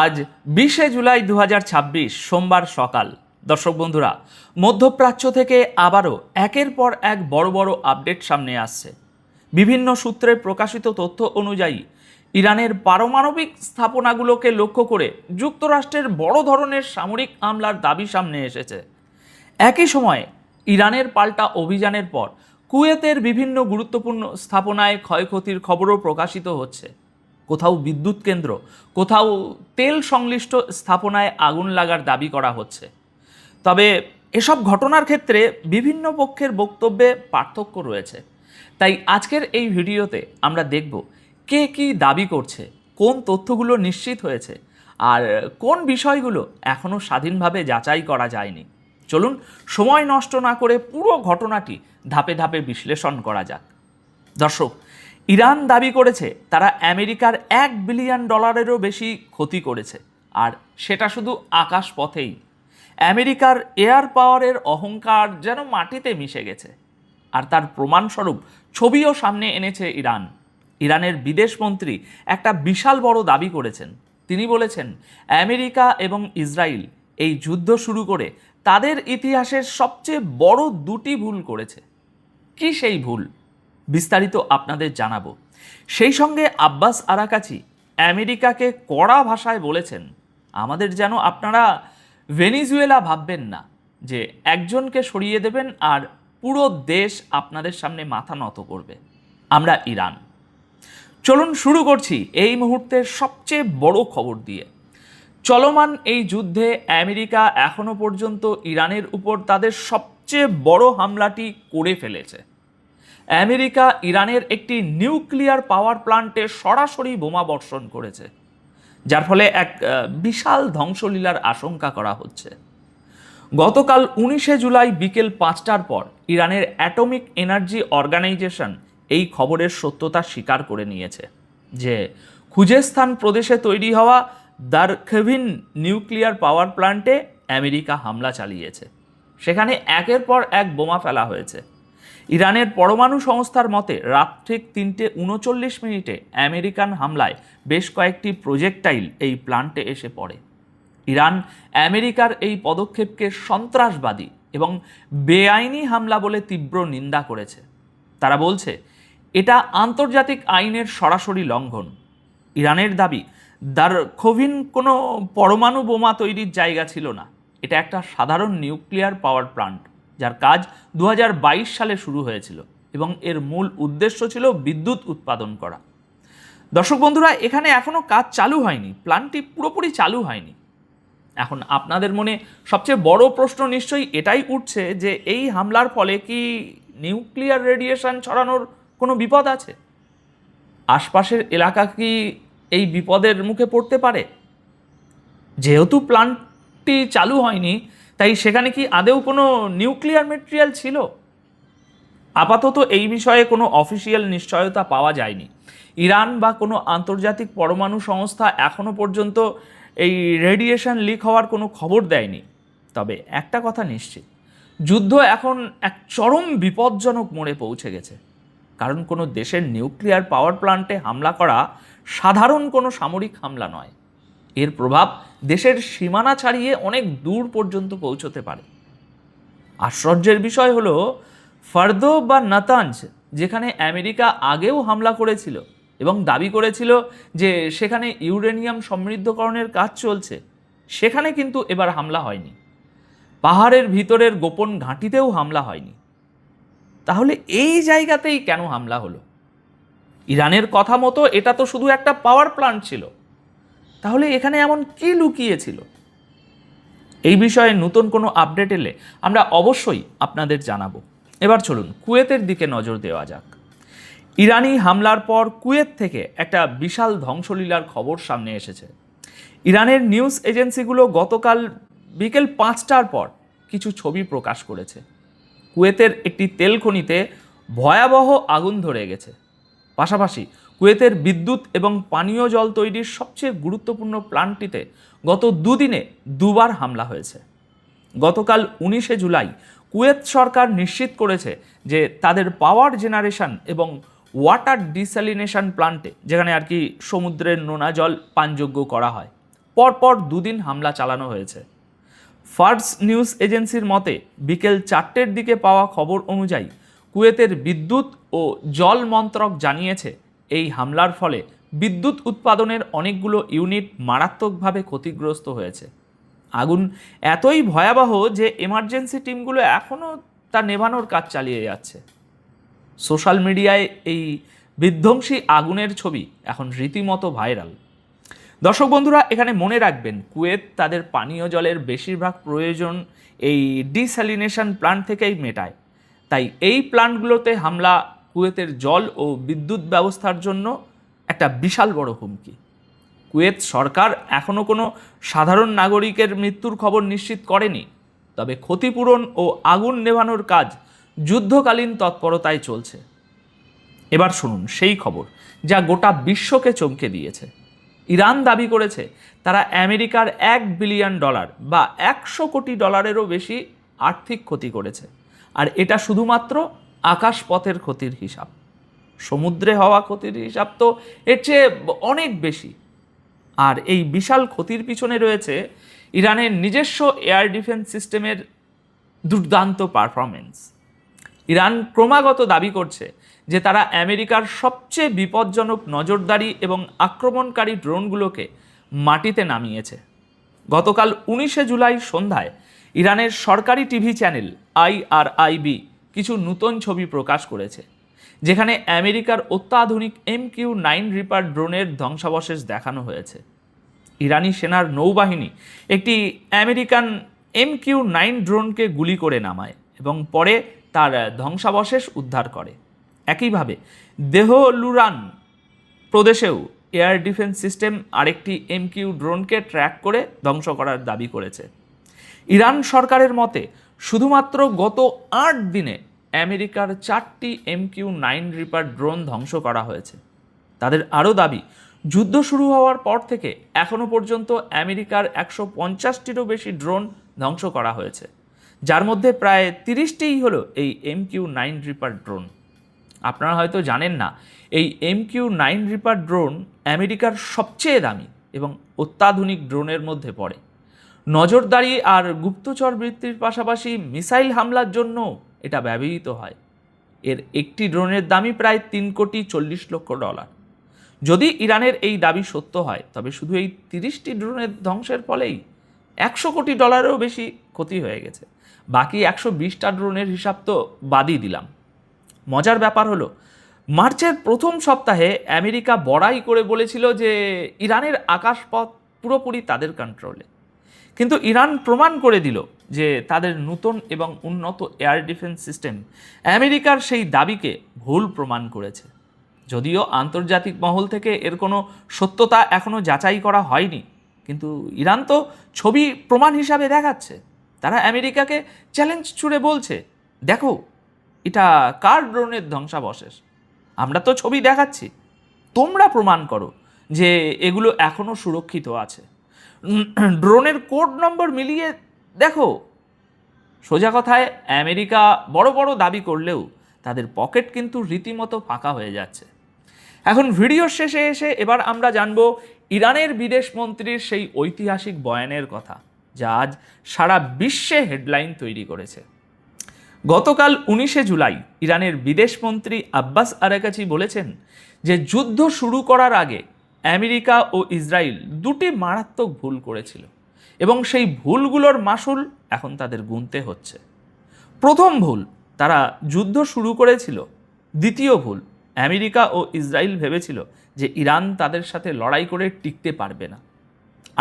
আজ 20শে জুলাই 2026 সোমবার সকাল। দর্শক বন্ধুরা, মধ্যপ্রাচ্য থেকে আবারও একের পর এক বড় বড় আপডেট সামনে আসছে। বিভিন্ন সূত্রে প্রকাশিত তথ্য অনুযায়ী ইরানের পারমাণবিক স্থাপনাগুলোকে লক্ষ্য করে যুক্তরাষ্ট্রের বড় ধরনের সামরিক হামলার দাবি সামনে এসেছে। একই সময়ে ইরানের পাল্টা অভিযানের পর কুয়েতের বিভিন্ন গুরুত্বপূর্ণ স্থাপনায় ক্ষয়ক্ষতির খবরও প্রকাশিত হচ্ছে। কোথাও বিদ্যুৎ কেন্দ্র, কোথাও তেল সংশ্লিষ্ট স্থাপনায় আগুন লাগার দাবি করা হচ্ছে। তবে এসব ঘটনার ক্ষেত্রে বিভিন্ন পক্ষের বক্তব্যে পার্থক্য রয়েছে। তাই আজকের এই ভিডিওতে আমরা দেখব কে কী দাবি করছে, কোন তথ্যগুলো নিশ্চিত হয়েছে, আর কোন বিষয়গুলো এখনও স্বাধীনভাবে যাচাই করা যায়নি। চলুন সময় নষ্ট না করে পুরো ঘটনাটি ধাপে ধাপে বিশ্লেষণ করা যাক। দর্শক, ইরান দাবি করেছে তারা আমেরিকার $1 বিলিয়ন বেশি ক্ষতি করেছে, আর সেটা শুধু আকাশ পথেই। আমেরিকার এয়ার পাওয়ারের অহংকার যেন মাটিতে মিশে গেছে। আর তার প্রমাণস্বরূপ ছবিও সামনে এনেছে ইরান। ইরানের বিদেশমন্ত্রী একটা বিশাল বড় দাবি করেছেন। তিনি বলেছেন আমেরিকা এবং ইসরায়েল এই যুদ্ধ শুরু করে তাদের ইতিহাসের সবচেয়ে বড় দুটি ভুল করেছে। কি সেই ভুল? বিস্তারিত আপনাদের জানাবো। সেই সঙ্গে আব্বাস আরাকাচি আমেরিকাকে কড়া ভাষায় বলেছেন, আমাদের যেন আপনারা ভেনিজুয়েলা ভাববেন না, যে একজনকে সরিয়ে দেবেন আর পুরো দেশ আপনাদের সামনে মাথা নত করবে। আমরা ইরান। চলুন শুরু করছি এই মুহূর্তের সবচেয়ে বড় খবর দিয়ে। চলমান এই যুদ্ধে আমেরিকা এখনো পর্যন্ত ইরানের উপর তাদের সবচেয়ে বড় হামলাটি করে ফেলেছে। আমেরিকা ইরানের একটি নিউক্লিয়ার পাওয়ার প্ল্যান্টে সরাসরি বোমা বর্ষণ করেছে, যার ফলে এক বিশাল ধ্বংসলীলার আশঙ্কা করা হচ্ছে। গতকাল 19শে জুলাই বিকেল 5টার পর ইরানের অ্যাটমিক এনার্জি অর্গানাইজেশন এই খবরের সত্যতা স্বীকার করে নিয়েছে যে খুজেস্তান প্রদেশে তৈরি হওয়া দারখেভিন নিউক্লিয়ার পাওয়ার প্ল্যান্টে আমেরিকা হামলা চালিয়েছে। সেখানে একের পর এক বোমা ফেলা হয়েছে। ইরানের পরমাণু সংস্থার মতে রাত ঠিক 3:39 আমেরিকান হামলায় বেশ কয়েকটি প্রজেক্টাইল এই প্ল্যান্টে এসে পড়ে। ইরান আমেরিকার এই পদক্ষেপকে সন্ত্রাসবাদী এবং বেআইনি হামলা বলে তীব্র নিন্দা করেছে। তারা বলছে এটা আন্তর্জাতিক আইনের সরাসরি লঙ্ঘন। ইরানের দাবি দারখোভিন কোনো পরমাণু বোমা তৈরির জায়গা ছিল না। এটা একটা সাধারণ নিউক্লিয়ার পাওয়ার প্ল্যান্ট, যার কাজ 2022 সালে শুরু হয়েছিল এবং এর মূল উদ্দেশ্য ছিল বিদ্যুৎ উৎপাদন করা। দর্শক বন্ধুরা, এখানে এখনও কাজ চালু হয়নি, প্ল্যান্টটি পুরোপুরি চালু হয়নি। এখন আপনাদের মনে সবচেয়ে বড় প্রশ্ন নিশ্চয়ই এটাই উঠছে যে এই হামলার ফলে কি নিউক্লিয়ার রেডিয়েশন ছড়ানোর কোনো বিপদ আছে? আশপাশের এলাকা কি এই বিপদের মুখে পড়তে পারে? যেহেতু প্ল্যান্টটি চালু হয়নি, তাই সেখানে কি আদেও কোনো নিউক্লিয়ার মেটেরিয়াল ছিল? আপাতত এই বিষয়ে কোনো অফিসিয়াল নিশ্চয়তা পাওয়া যায়নি। ইরান বা কোনো আন্তর্জাতিক পরমাণু সংস্থা এখনো পর্যন্ত এই রেডিয়েশন লিক হওয়ার কোনো খবর দেয়নি। তবে একটা কথা নিশ্চিত, যুদ্ধ এখন এক চরম বিপজ্জনক মোড়ে পৌঁছে গেছে। কারণ কোনো দেশের নিউক্লিয়ার পাওয়ার প্ল্যান্টে হামলা করা সাধারণ কোনো সামরিক হামলা নয়। এর প্রভাব দেশের সীমানা ছাড়িয়ে অনেক দূর পর্যন্ত পৌঁছতে পারে। আশ্চর্যের বিষয় হলো, ফার্দো বা নাতাঞ্জ, যেখানে আমেরিকা আগেও হামলা করেছিল এবং দাবি করেছিল যে সেখানে ইউরেনিয়াম সমৃদ্ধকরণের কাজ চলছে, সেখানে কিন্তু এবার হামলা হয়নি। পাহাড়ের ভিতরের গোপন ঘাঁটিতেও হামলা হয়নি। তাহলে এই জায়গাতেই কেন হামলা হলো? ইরানের কথা মতো এটা তো শুধু একটা পাওয়ার প্ল্যান্ট ছিল। তাহলে এখানে এমন কি লুকিয়েছিল? এই বিষয়ে নতুন কোনো আপডেট এলে আমরা অবশ্যই আপনাদের জানাবো। এবার চলুন কুয়েতের দিকে নজর দেওয়া যাক। ইরানি হামলার পর কুয়েত থেকে একটা বিশাল ধ্বংসলীলার খবর সামনে এসেছে। ইরানের নিউজ এজেন্সিগুলো গতকাল বিকেল 5টার পর কিছু ছবি প্রকাশ করেছে। কুয়েতের একটি তেল খনিতে ভয়াবহ আগুন ধরে গেছে। পাশাপাশি কুয়েতের বিদ্যুৎ এবং পানীয় জল তৈরির সবচেয়ে গুরুত্বপূর্ণ প্ল্যান্টটিতে গত দুদিনে দুবার হামলা হয়েছে। গতকাল 19শে জুলাই কুয়েত সরকার নিশ্চিত করেছে যে তাদের পাওয়ার জেনারেশন এবং ওয়াটার ডিস্যালিনেশন প্ল্যান্টে, যেখানে আর কি সমুদ্রের নোনা জল পানযোগ্য করা হয়, পরপর দুদিন হামলা চালানো হয়েছে। ফার্স নিউজ এজেন্সির মতে বিকেল 4টের দিকে পাওয়া খবর অনুযায়ী কুয়েতের বিদ্যুৎ ও জল মন্ত্রক জানিয়েছে এই হামলার ফলে বিদ্যুৎ উৎপাদনের অনেকগুলো ইউনিট মারাত্মকভাবে ক্ষতিগ্রস্ত হয়েছে। আগুন এতই ভয়াবহ যে এমার্জেন্সি টিমগুলো এখনও তা নেভানোর কাজ চালিয়ে যাচ্ছে। সোশ্যাল মিডিয়ায় এই বিধ্বংসী আগুনের ছবি এখন রীতিমতো ভাইরাল। দর্শক বন্ধুরা, এখানে মনে রাখবেন, কুয়েত তাদের পানীয় জলের বেশিরভাগ প্রয়োজন এই ডিস্যালিনেশন প্ল্যান্ট থেকেই মেটায়। তাই এই প্ল্যান্টগুলোতে হামলা কুয়েতের জল ও বিদ্যুৎ ব্যবস্থার জন্য একটা বিশাল বড় হুমকি। কুয়েত সরকার এখনও কোনো সাধারণ নাগরিকের মৃত্যুর খবর নিশ্চিত করেনি, তবে ক্ষতিপূরণ ও আগুন নেভানোর কাজ যুদ্ধকালীন তৎপরতায় চলছে। এবার শুনুন সেই খবর যা গোটা বিশ্বকে চমকে দিয়েছে। ইরান দাবি করেছে তারা আমেরিকার $1 বিলিয়ন বা 100 কোটি ডলারেরও বেশি আর্থিক ক্ষতি করেছে। আর এটা শুধুমাত্র আকাশপথের ক্ষতির হিসাব। সমুদ্রে হওয়া ক্ষতির হিসাব তো এর চেয়ে অনেক বেশি। আর এই বিশাল ক্ষতির পিছনে রয়েছে ইরানের নিজস্ব এয়ার ডিফেন্স সিস্টেমের দুর্দান্ত পারফরমেন্স। ইরান ক্রমাগত দাবি করছে যে তারা আমেরিকার সবচেয়ে বিপজ্জনক নজরদারি এবং আক্রমণকারী ড্রোনগুলোকে মাটিতে নামিয়েছে। গতকাল 19শে জুলাই সন্ধ্যায় ইরানের সরকারি টিভি চ্যানেল IRIB কিছু নতুন ছবি প্রকাশ করেছে, যেখানে আমেরিকার অত্যাধুনিক MQ-9 রিপার ড্রোনের ধ্বংসাবশেষ দেখানো হয়েছে। ইরানি সেনার নৌবাহিনী একটি আমেরিকান MQ-9 ড্রোনকে গুলি করে নামায় এবং পরে তার ধ্বংসাবশেষ উদ্ধার করে। একইভাবে দেহলুরান প্রদেশেও এয়ার ডিফেন্স সিস্টেম আরেকটি MQ ড্রোনকে ট্র্যাক করে ধ্বংস করার দাবি করেছে। ইরান সরকারের মতে শুধুমাত্র গত 8 দিনে আমেরিকার 4টি MQ-9 রিপার ড্রোন ধ্বংস করা হয়েছে। তাদের আরও দাবি, যুদ্ধ শুরু হওয়ার পর থেকে এখনও পর্যন্ত আমেরিকার 150টিরও বেশি ড্রোন ধ্বংস করা হয়েছে, যার মধ্যে প্রায় 30টিই হলো এই MQ-9 রিপার ড্রোন। আপনারা হয়তো জানেন না, এই MQ-9 রিপার ড্রোন আমেরিকার সবচেয়ে দামি এবং অত্যাধুনিক ড্রোনের মধ্যে পড়ে। নজরদারি আর গুপ্তচর বৃত্তির পাশাপাশি মিসাইল হামলার জন্য এটা ব্যবহৃত হয়। এর একটি ড্রোনের দামই প্রায় $3.40 কোটি। যদি ইরানের এই দাবি সত্য হয়, তবে শুধু এই 30টি ড্রোনের ধ্বংসের ফলেই $100 কোটিরও বেশি ক্ষতি হয়ে গেছে। বাকি 120টা ড্রোনের হিসাব তো বাদই দিলাম। মজার ব্যাপার হলো, মার্চের প্রথম সপ্তাহে আমেরিকা বড়াই করে বলেছিল যে ইরানের আকাশপথ পুরোপুরি তাদের কন্ট্রোলে। কিন্তু ইরান প্রমাণ করে দিল যে তাদের নতুন এবং উন্নত এয়ার ডিফেন্স সিস্টেম আমেরিকার সেই দাবিকে ভুল প্রমাণ করেছে। যদিও আন্তর্জাতিক মহল থেকে এর কোনো সত্যতা এখনও যাচাই করা হয়নি, কিন্তু ইরান তো ছবি প্রমাণ হিসাবে দেখাচ্ছে। তারা আমেরিকাকে চ্যালেঞ্জ ছুড়ে বলছে, দেখো এটা কার ড্রোনের ধ্বংসাবশেষ, আমরা তো ছবি দেখাচ্ছি, তোমরা প্রমাণ করো যে এগুলো এখনও সুরক্ষিত আছে। ড্রোনের কোড নম্বর মিলিয়ে দেখো। সোজা কথায়, আমেরিকা বড় বড় দাবি করলেও তাদের পকেট কিন্তু রীতিমতো ফাঁকা হয়ে যাচ্ছে। এখন ভিডিওর শেষে এসে এবার আমরা জানব ইরানের বিদেশ মন্ত্রীর সেই ঐতিহাসিক বয়ানের কথা, যা আজ সারা বিশ্বে হেডলাইন তৈরি করেছে। গতকাল 19শে জুলাই ইরানের বিদেশমন্ত্রী আব্বাস আরাকাচি বলেছেন যে যুদ্ধ শুরু করার আগে আমেরিকা ও ইসরায়েল দুটি মারাত্মক ভুল করেছিল এবং সেই ভুলগুলোর মাসুল এখন তাদের গুনতে হচ্ছে। প্রথম ভুল, তারা যুদ্ধ শুরু করেছিল। দ্বিতীয় ভুল, আমেরিকা ও ইসরায়েল ভেবেছিল যে ইরান তাদের সাথে লড়াই করে টিকতে পারবে না।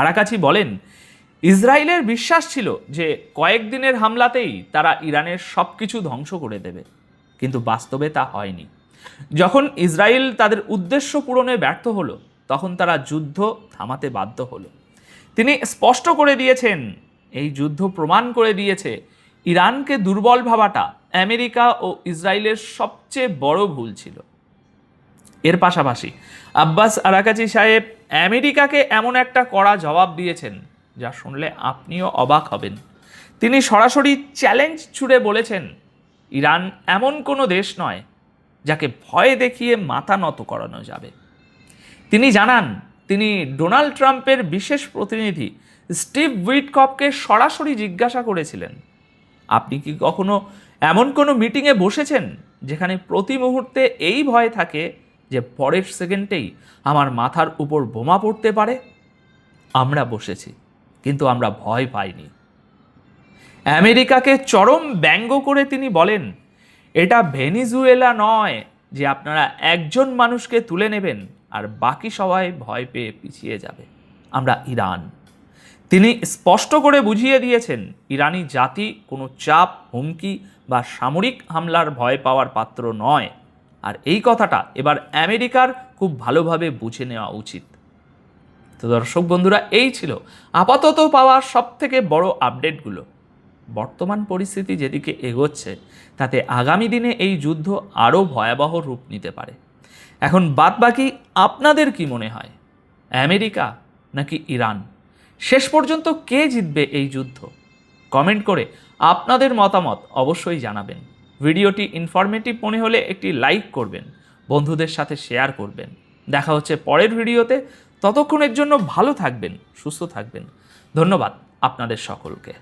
আরাকাচি বলেন, ইসরায়েলের বিশ্বাস ছিল যে কয়েকদিনের হামলাতেই তারা ইরানের সব কিছু ধ্বংস করে দেবে, কিন্তু বাস্তবে তা হয়নি। যখন ইসরায়েল তাদের উদ্দেশ্য পূরণে ব্যর্থ হলো, তখন তারা যুদ্ধ থামাতে বাধ্য হলো। তিনি স্পষ্ট করে দিয়েছেন, এই যুদ্ধ প্রমাণ করে দিয়েছে ইরানকে দুর্বল ভাবাটা আমেরিকা ও ইসরায়েলের সবচেয়ে বড় ভুল ছিল। এর পাশাপাশি আব্বাস আরাকাচি সাহেব আমেরিকাকে এমন একটা কড়া জবাব দিয়েছেন যা শুনলে আপনিও অবাক হবেন। তিনি সরাসরি চ্যালেঞ্জ ছুড়ে বলেছেন, ইরান এমন কোনো দেশ নয় যাকে ভয় দেখিয়ে মাথা নত করানো যাবে। তিনি জানান তিনি ডোনাল্ড ট্রাম্পের বিশেষ প্রতিনিধি স্টিভ উইটকফকে সরাসরি জিজ্ঞাসা করেছিলেন, আপনি কি কখনো এমন কোনো মিটিংয়ে বসেছেন যেখানে প্রতি মুহূর্তে এই ভয় থাকে যে পরের সেকেন্ডেই আমার মাথার উপর বোমা পড়তে পারে? আমরা বসেছি, কিন্তু আমরা ভয় পাইনি। আমেরিকাকে চরম ব্যঙ্গ করে তিনি বলেন, এটা ভেনিজুয়েলা নয় যে আপনারা একজন মানুষকে তুলে নেবেন আর বাকি সবাই ভয় পেয়ে পিছিয়ে যাবে। আমরা ইরান। তিনি স্পষ্ট করে বুঝিয়ে দিয়েছেন, ইরানি জাতি কোনো চাপ, হুমকি বা সামরিক হামলার ভয় পাওয়ার পাত্র নয়। আর এই কথাটা এবার আমেরিকার খুব ভালোভাবে বুঝে নেওয়া উচিত। তো দর্শক বন্ধুরা, এই ছিল আপাতত পাওয়া সবথেকে বড় আপডেটগুলো। বর্তমান পরিস্থিতি যেদিকে এগোচ্ছে তাতে আগামী দিনে এই যুদ্ধ আরও ভয়াবহ রূপ নিতে পারে। এখন বাদবাকি আপনাদের কি মনে হয়, আমেরিকা নাকি ইরান? শেষ পর্যন্ত কে জিতবে এই যুদ্ধ? কমেন্ট করে আপনাদের মতামত অবশ্যই জানাবেন। ভিডিওটি ইনফরমেটিভ মনে হলে একটি লাইক করবেন, বন্ধুদের সাথে শেয়ার করবেন। দেখা হচ্ছে পরের ভিডিওতে। ততক্ষণের জন্য ভালো থাকবেন, সুস্থ থাকবেন। ধন্যবাদ আপনাদের সকলকে।